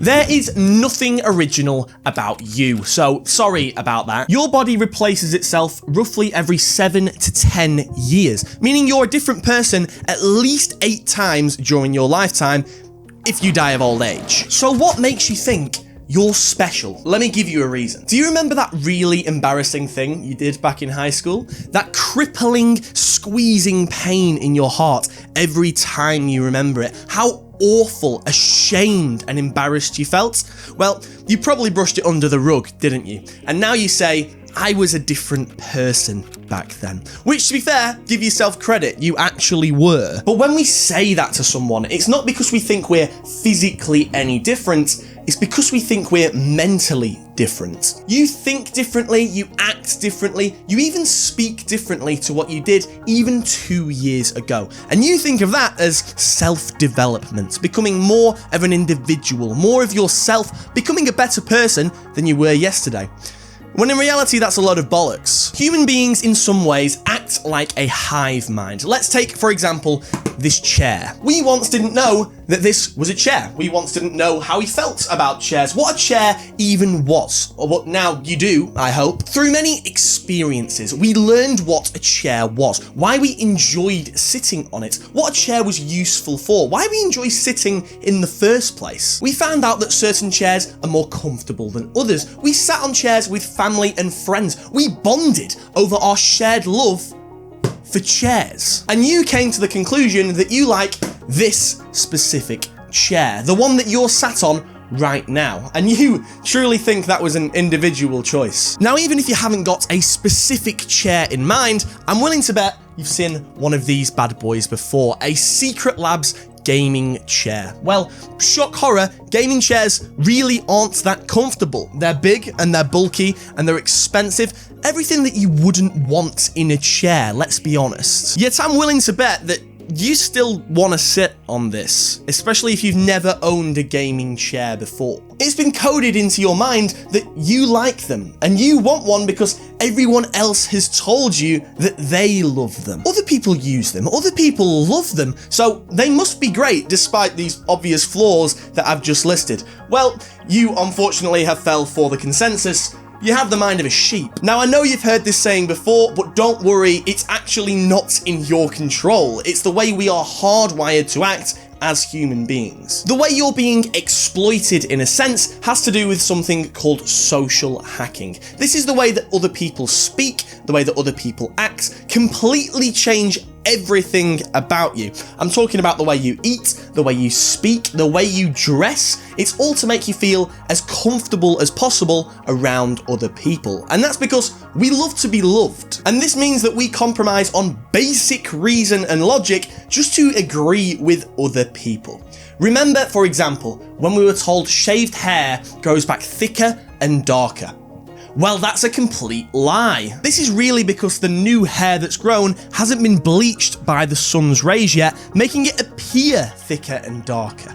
There is nothing original about you, so sorry about that. Your body replaces itself roughly every 7 to 10 years, meaning you're a different person at least 8 times during your lifetime if you die of old age. So what makes you think you're special? Let me give you a reason. Do you remember that really embarrassing thing you did back in high school? That crippling, squeezing pain in your heart every time you remember it? How awful, ashamed, and embarrassed you felt? Well, you probably brushed it under the rug, didn't you? And now you say, I was a different person back then. Which, to be fair, give yourself credit, you actually were. But when we say that to someone, it's not because we think we're physically any different, it's because we think we're mentally different. You think differently, you act differently, you even speak differently to what you did even 2 years ago. And you think of that as self-development, becoming more of an individual, more of yourself, becoming a better person than you were yesterday. When in reality, that's a load of bollocks. Human beings, in some ways, act like a hive mind. Let's take, for example, this chair. We once didn't know that this was a chair. We once didn't know how we felt about chairs, what a chair even was, or what now you do, I hope. Through many experiences, we learned what a chair was, why we enjoyed sitting on it, what a chair was useful for, why we enjoy sitting in the first place. We found out that certain chairs are more comfortable than others. We sat on chairs with family and friends. We bonded over our shared love for chairs. And you came to the conclusion that you like this specific chair, the one that you're sat on right now. And you truly think that was an individual choice. Now, even if you haven't got a specific chair in mind, I'm willing to bet you've seen one of these bad boys before, a Secret Labs gaming chair. Well, shock horror, gaming chairs really aren't that comfortable. They're big and they're bulky and they're expensive. Everything that you wouldn't want in a chair, let's be honest. Yet I'm willing to bet that you still want to sit on this, especially if you've never owned a gaming chair before. It's been coded into your mind that you like them, and you want one because everyone else has told you that they love them. Other people use them, other people love them, so they must be great despite these obvious flaws that I've just listed. Well, you unfortunately have fell for the consensus. You have the mind of a sheep. Now, I know you've heard this saying before, but don't worry, it's actually not in your control. It's the way we are hardwired to act as human beings. The way you're being exploited, in a sense, has to do with something called social hacking. This is the way that other people speak, the way that other people act, completely change everything about you. I'm talking about the way you eat, the way you speak, the way you dress. It's all to make you feel as comfortable as possible around other people. And that's because we love to be loved. And this means that we compromise on basic reason and logic just to agree with other people. Remember, for example, when we were told shaved hair grows back thicker and darker. Well, that's a complete lie. This is really because the new hair that's grown hasn't been bleached by the sun's rays yet, making it appear thicker and darker.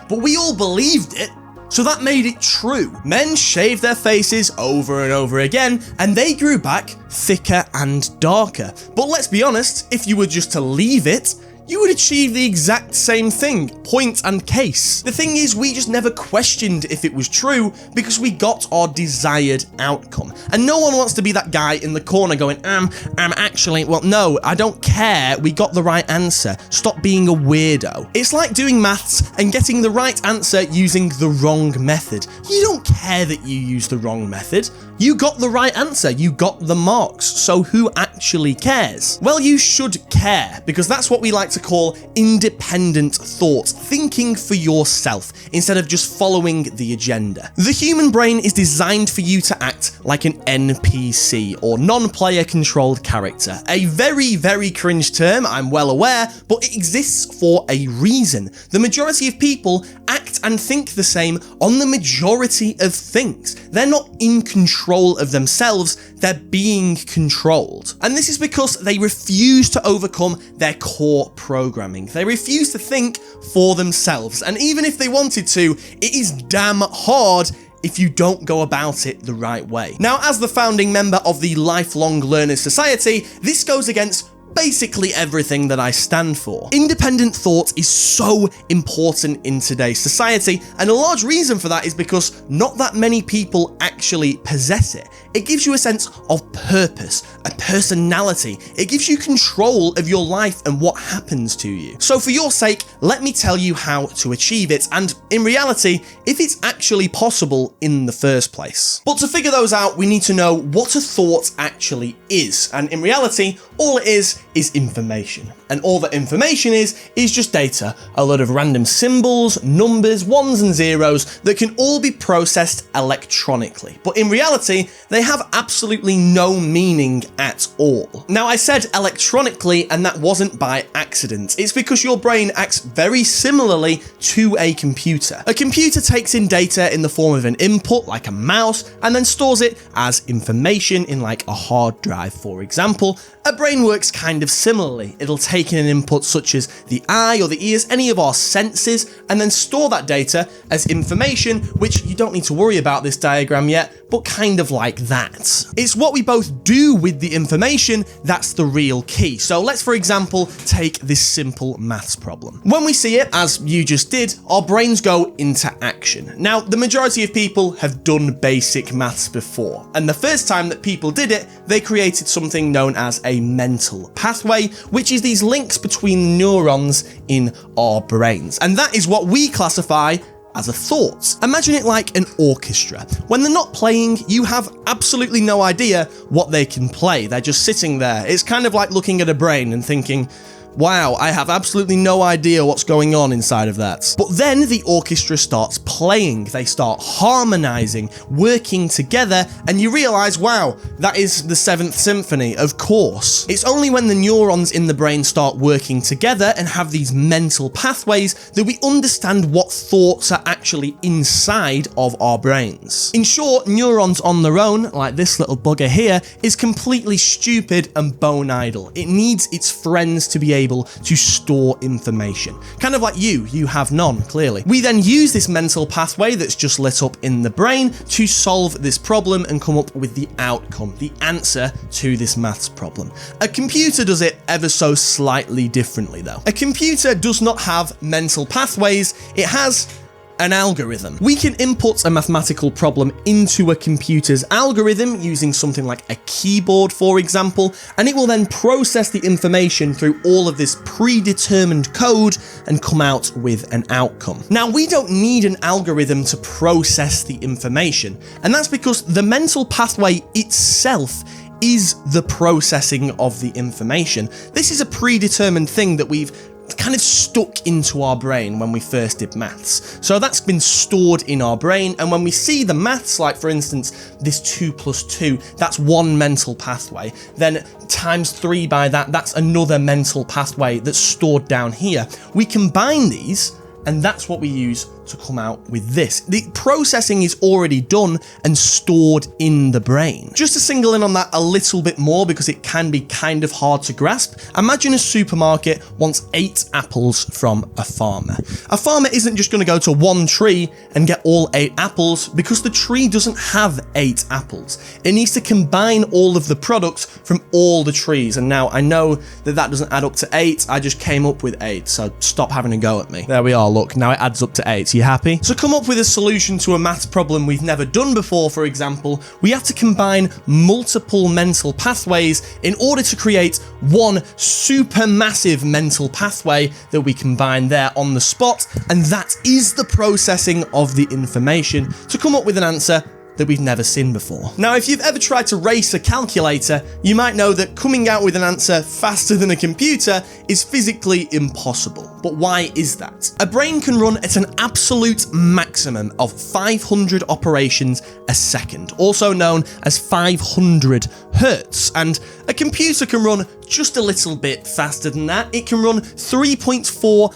But we all believed it, so that made it true. Men shaved their faces over and over again, and they grew back thicker and darker. But let's be honest, if you were just to leave it, you would achieve the exact same thing, point and case. The thing is, we just never questioned if it was true because we got our desired outcome. And no one wants to be that guy in the corner going, actually, well, no, I don't care, we got the right answer. Stop being a weirdo. It's like doing maths and getting the right answer using the wrong method. You don't care that you used the wrong method. You got the right answer, you got the marks, so who actually cares? Well, you should care, because that's what we like to call independent thought, thinking for yourself, instead of just following the agenda. The human brain is designed for you to act like an NPC, or non-player controlled character. A very, very cringe term, I'm well aware, but it exists for a reason. The majority of people act and think the same on the majority of things. They're not in control of themselves, they're being controlled. And this is because they refuse to overcome their core programming. They refuse to think for themselves. And even if they wanted to, it is damn hard if you don't go about it the right way. Now, as the founding member of the Lifelong Learners Society, this goes against basically everything that I stand for. Independent thought is so important in today's society, and a large reason for that is because not that many people actually possess it. It gives you a sense of purpose, a personality. It gives you control of your life and what happens to you. So for your sake, let me tell you how to achieve it, and in reality, if it's actually possible in the first place. But to figure those out, we need to know what a thought actually is, and in reality, all it is information. And all that information is just data, a lot of random symbols, numbers, ones and zeros that can all be processed electronically. But in reality, they have absolutely no meaning at all. Now, I said electronically, and that wasn't by accident. It's because your brain acts very similarly to a computer. A computer takes in data in the form of an input, like a mouse, and then stores it as information in like a hard drive, for example. A brain works kind of similarly. It'll take in an input such as the eye or the ears, any of our senses, and then store that data as information, which you don't need to worry about this diagram yet, but kind of like that. It's what we both do with the information that's the real key. So let's, for example, take this simple maths problem. When we see it, as you just did, our brains go into action. Now, the majority of people have done basic maths before, and the first time that people did it, they created something known as a mental pathway, which is these links between neurons in our brains. And that is what we classify as a thought. Imagine it like an orchestra. When they're not playing, you have absolutely no idea what they can play. They're just sitting there. It's kind of like looking at a brain and thinking, wow, I have absolutely no idea what's going on inside of that. But then the orchestra starts playing, they start harmonizing, working together, and you realize, wow, that is the 7th Symphony, of course. It's only when the neurons in the brain start working together and have these mental pathways that we understand what thoughts are actually inside of our brains. In short, neurons on their own, like this little bugger here, is completely stupid and bone idle. It needs its friends to be able to store information. Kind of like you have none, clearly. We then use this mental pathway that's just lit up in the brain to solve this problem and come up with the outcome, the answer to this maths problem. A computer does it ever so slightly differently though. A computer does not have mental pathways, it has an algorithm. We can input a mathematical problem into a computer's algorithm using something like a keyboard, for example, and it will then process the information through all of this predetermined code and come out with an outcome. Now, we don't need an algorithm to process the information, and that's because the mental pathway itself is the processing of the information. This is a predetermined thing that we've kind of stuck into our brain when we first did maths. So that's been stored in our brain, and when we see the maths, like for instance, this 2 + 2, that's one mental pathway. Then times 3 by that, that's another mental pathway that's stored down here. We combine these, and that's what we use to come out with this. The processing is already done and stored in the brain. Just to single in on that a little bit more because it can be kind of hard to grasp, imagine a supermarket wants 8 apples from a farmer. A farmer isn't just going to go to one tree and get all 8 apples because the tree doesn't have 8 apples. It needs to combine all of the products from all the trees, and now I know that that doesn't add up to 8, I just came up with 8, so stop having a go at me. There we are, look, now it adds up to 8. You happy? So come up with a solution to a maths problem we've never done before, for example, we have to combine multiple mental pathways in order to create one super massive mental pathway that we combine there on the spot, and that is the processing of the information to come up with an answer that we've never seen before. Now, if you've ever tried to race a calculator, you might know that coming out with an answer faster than a computer is physically impossible. But why is that? A brain can run at an absolute maximum of 500 operations a second, also known as 500 hertz, and a computer can run just a little bit faster than that. It can run 3.4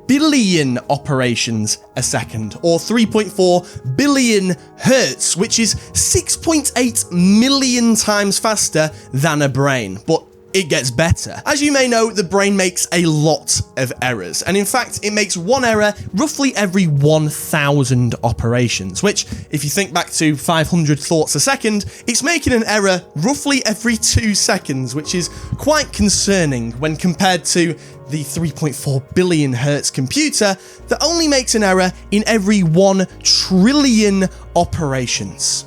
billion operations a second, or 3.4 billion hertz, which is 6.8 million times faster than a brain. But it gets better. As you may know, the brain makes a lot of errors, and in fact, it makes one error roughly every 1,000 operations, which, if you think back to 500 thoughts a second, it's making an error roughly every 2 seconds, which is quite concerning when compared to the 3.4 billion hertz computer that only makes an error in every 1 trillion operations.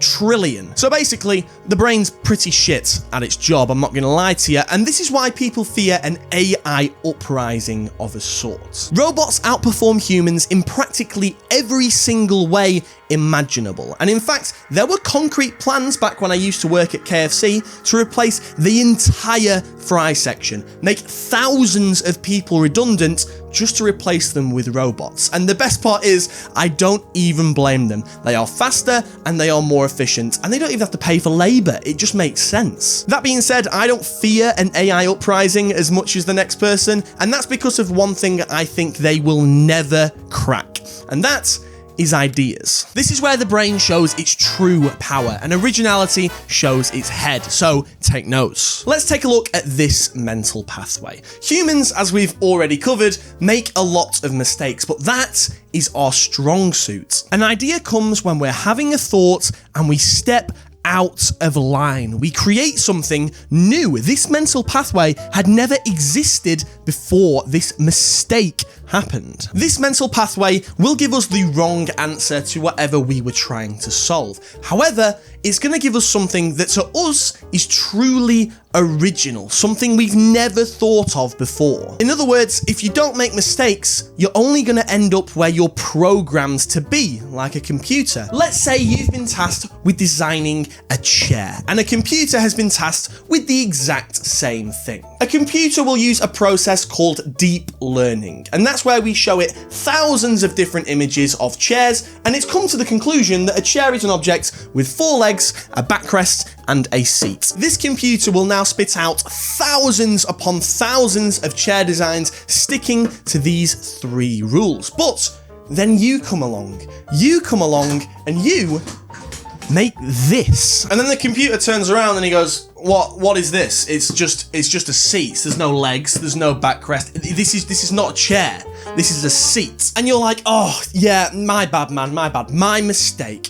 Trillion. So basically, the brain's pretty shit at its job, I'm not going to lie to you, and this is why people fear an AI uprising of a sort. Robots outperform humans in practically every single way imaginable, and in fact, there were concrete plans back when I used to work at KFC to replace the entire fry section, make thousands of people redundant just to replace them with robots. And the best part is, I don't even blame them. They are faster and they are more efficient, and they don't even have to pay for labour. It just makes sense. That being said, I don't fear an AI uprising as much as the next person, and that's because of one thing I think they will never crack, and that is ideas. This is where the brain shows its true power and originality shows its head, so take notes. Let's take a look at this mental pathway. Humans, as we've already covered, make a lot of mistakes, but that is our strong suit. An idea comes when we're having a thought and we step out of line. We create something new. This mental pathway had never existed before this mistake happened. This mental pathway will give us the wrong answer to whatever we were trying to solve. However, it's going to give us something that to us is truly original, something we've never thought of before. In other words, if you don't make mistakes, you're only going to end up where you're programmed to be, like a computer. Let's say you've been tasked with designing a chair, and a computer has been tasked with the exact same thing. A computer will use a process called deep learning, and that's where we show it thousands of different images of chairs, and it's come to the conclusion that a chair is an object with 4 legs, a backrest, and a seat. This computer will now spit out thousands upon thousands of chair designs sticking to these 3 rules. But then you come along and you make this. And then the computer turns around and he goes, what is this? It's just a seat. There's no legs, there's no backrest. This is not a chair. This is a seat. And you're like, oh yeah, my bad man, my mistake.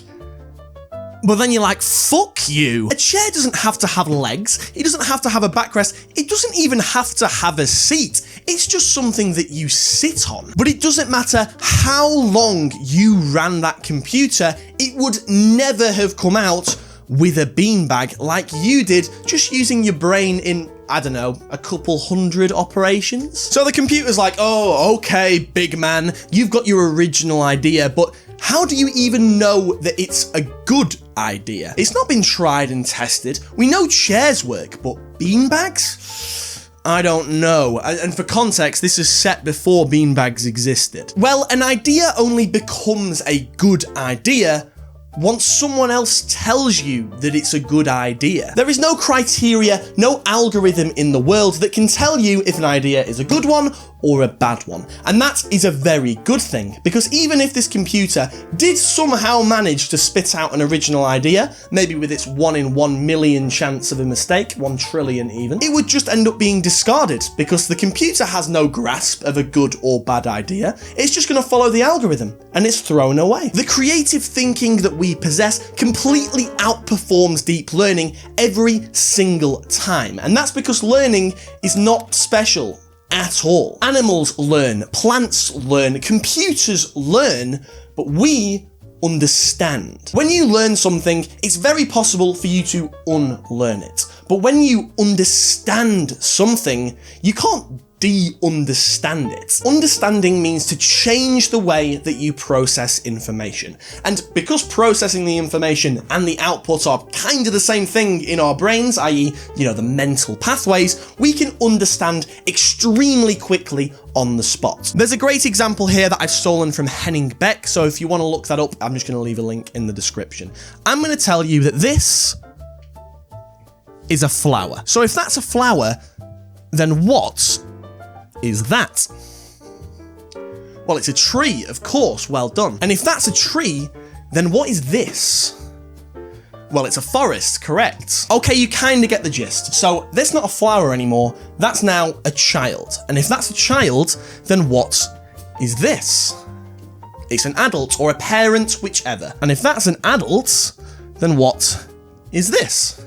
But then you're like, fuck you. A chair doesn't have to have legs. It doesn't have to have a backrest. It doesn't even have to have a seat. It's just something that you sit on. But it doesn't matter how long you ran that computer, it would never have come out with a beanbag like you did just using your brain in, I don't know, a couple hundred operations. So the computer's like, oh, okay, big man, you've got your original idea, but how do you even know that it's a good idea? It's not been tried and tested. We know chairs work, but beanbags? I don't know. And for context, this is set before beanbags existed. Well, an idea only becomes a good idea once someone else tells you that it's a good idea. There is no criteria, no algorithm in the world that can tell you if an idea is a good one or a bad one. And that is a very good thing, because even if this computer did somehow manage to spit out an original idea, maybe with its 1 in 1 million chance of a mistake, 1 trillion even, it would just end up being discarded because the computer has no grasp of a good or bad idea. It's just going to follow the algorithm and it's thrown away. The creative thinking that we possess completely outperforms deep learning every single time. And that's because learning is not special at all. Animals learn, plants learn, computers learn, but we understand. When you learn something, it's very possible for you to unlearn it. But when you understand something, you can't de-understand it. Understanding means to change the way that you process information. And because processing the information and the output are kind of the same thing in our brains, i.e., the mental pathways, we can understand extremely quickly on the spot. There's a great example here that I've stolen from Henning Beck, so if you want to look that up, I'm just going to leave a link in the description. I'm going to tell you that this is a flower. So if that's a flower, then what is that? Well, it's a tree, of course, well done. And if that's a tree, then what is this? Well, it's a forest, correct. Okay, you kind of get the gist. So that's not a flower anymore, that's now a child. And if that's a child, then what is this? It's an adult or a parent, whichever. And if that's an adult, then what is this?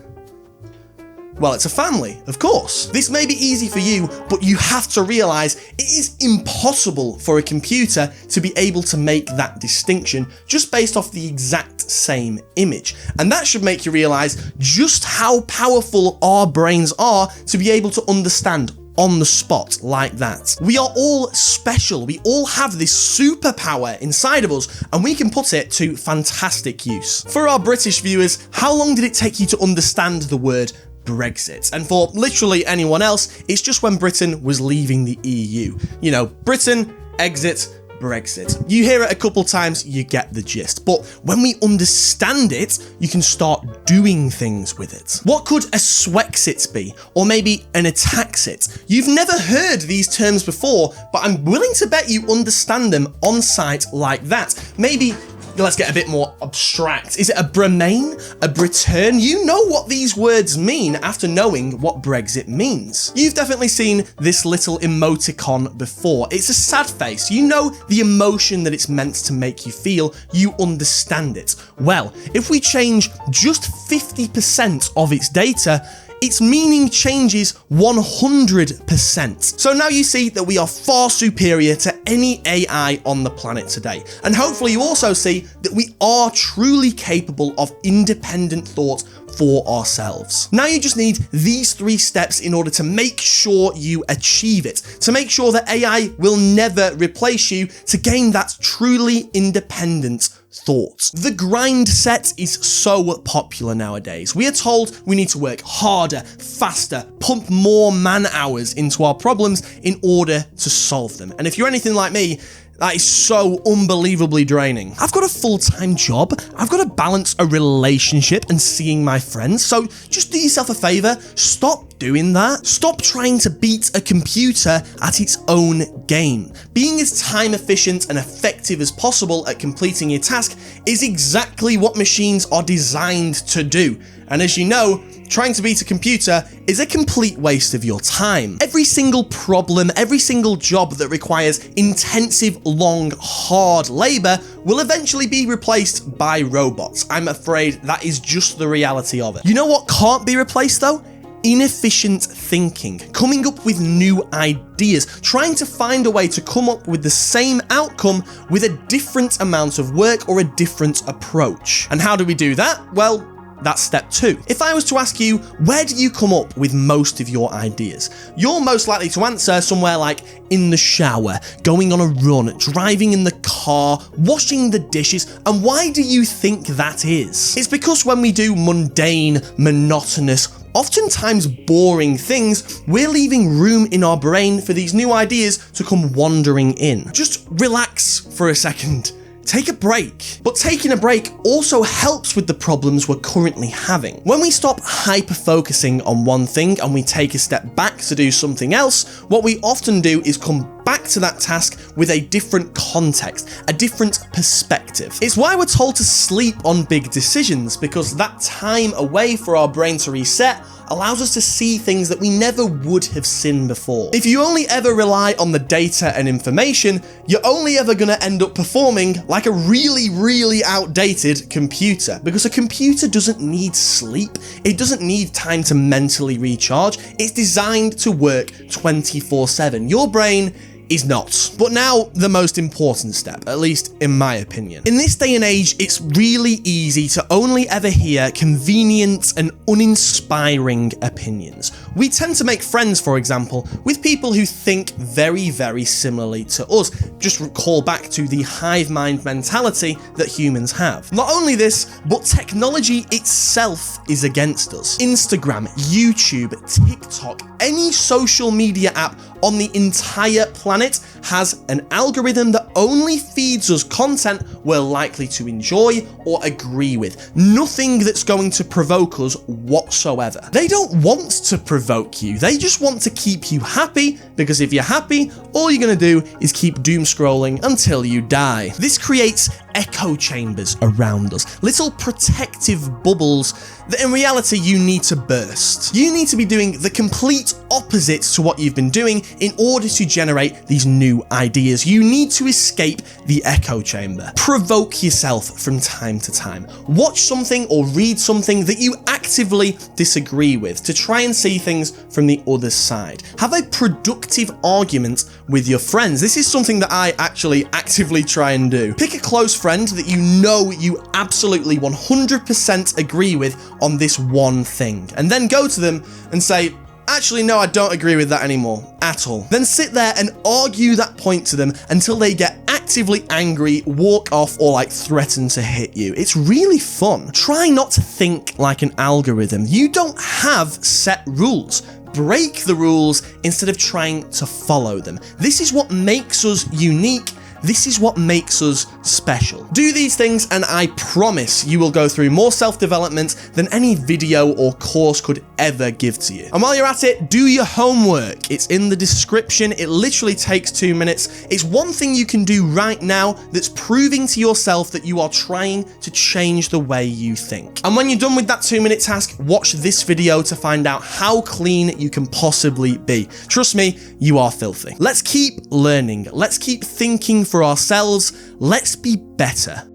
Well, it's a family, of course. This may be easy for you, but you have to realize it is impossible for a computer to be able to make that distinction just based off the exact same image. And that should make you realize just how powerful our brains are to be able to understand on the spot like that. We are all special. We all have this superpower inside of us, and we can put it to fantastic use. For our British viewers, how long did it take you to understand the word Brexit? And for literally anyone else, it's just when Britain was leaving the EU. You know, Britain, exit, Brexit. You hear it a couple times, you get the gist. But when we understand it, you can start doing things with it. What could a Swexit be? Or maybe an Attacksit? You've never heard these terms before, but I'm willing to bet you understand them on site like that. Maybe let's get a bit more abstract. Is it a Bremain? A Briturn? You know what these words mean after knowing what Brexit means. You've definitely seen this little emoticon before. It's a sad face. You know the emotion that it's meant to make you feel. You understand it. Well, if we change just 50% of its data, its meaning changes 100%. So now you see that we are far superior to any AI on the planet today. And hopefully you also see that we are truly capable of independent thought for ourselves. Now you just need these 3 steps in order to make sure you achieve it, to make sure that AI will never replace you, to gain that truly independent thought. The grind set is so popular nowadays. We are told we need to work harder, faster, pump more man hours into our problems in order to solve them. And if you're anything like me, that is so unbelievably draining. I've got a full-time job, I've got to balance a relationship and seeing my friends, so just do yourself a favor, stop doing that. Stop trying to beat a computer at its own game. Being as time efficient and effective as possible at completing your task is exactly what machines are designed to do. And as you know, trying to beat a computer is a complete waste of your time. Every single problem, every single job that requires intensive, long, hard labor will eventually be replaced by robots. I'm afraid that is just the reality of it. You know what can't be replaced though? Inefficient thinking, coming up with new ideas, trying to find a way to come up with the same outcome with a different amount of work or a different approach. And how do we do that? Well, that's step 2. If I was to ask you, where do you come up with most of your ideas? You're most likely to answer somewhere like in the shower, going on a run, driving in the car, washing the dishes. And why do you think that is? It's because when we do mundane, monotonous, oftentimes boring things, we're leaving room in our brain for these new ideas to come wandering in. Just relax for a second. Take a break. But taking a break also helps with the problems we're currently having. When we stop hyper-focusing on one thing and we take a step back to do something else, what we often do is come back to that task with a different context, a different perspective. It's why we're told to sleep on big decisions, because that time away for our brain to reset allows us to see things that we never would have seen before. If you only ever rely on the data and information, you're only ever going to end up performing like a really, really outdated computer, because a computer doesn't need sleep. It doesn't need time to mentally recharge. It's designed to work 24/7. Your brain is not. But now, the most important step, at least in my opinion. In this day and age, it's really easy to only ever hear convenient and uninspiring opinions. We tend to make friends, for example, with people who think very, very similarly to us. Just recall back to the hive mind mentality that humans have. Not only this, but technology itself is against us. Instagram, YouTube, TikTok, any social media app on the entire planet has an algorithm that only feeds us content we're likely to enjoy or agree with. Nothing that's going to provoke us whatsoever. They don't want to provoke you, they just want to keep you happy, because if you're happy, all you're going to do is keep doom scrolling until you die. This creates echo chambers around us, little protective bubbles that in reality you need to burst. You need to be doing the complete opposite to what you've been doing in order to generate these new ideas. You need to escape the echo chamber. Provoke yourself from time to time. Watch something or read something that you actively disagree with to try and see things from the other side. Have a productive argument with your friends. This is something that I actually actively try and do. Pick a close friend that you know you absolutely 100% agree with on this one thing, and then go to them and say, actually, no, I don't agree with that anymore at all. Then sit there and argue that point to them until they get actively angry, walk off, or threaten to hit you. It's really fun. Try not to think like an algorithm. You don't have set rules. Break the rules instead of trying to follow them. This is what makes us unique. This is what makes us special. Do these things and I promise you will go through more self-development than any video or course could ever give to you. And while you're at it, do your homework. It's in the description. It literally takes 2 minutes. It's one thing you can do right now that's proving to yourself that you are trying to change the way you think. And when you're done with that 2-minute task, watch this video to find out how clean you can possibly be. Trust me, you are filthy. Let's keep learning. Let's keep thinking for ourselves. Let's be better.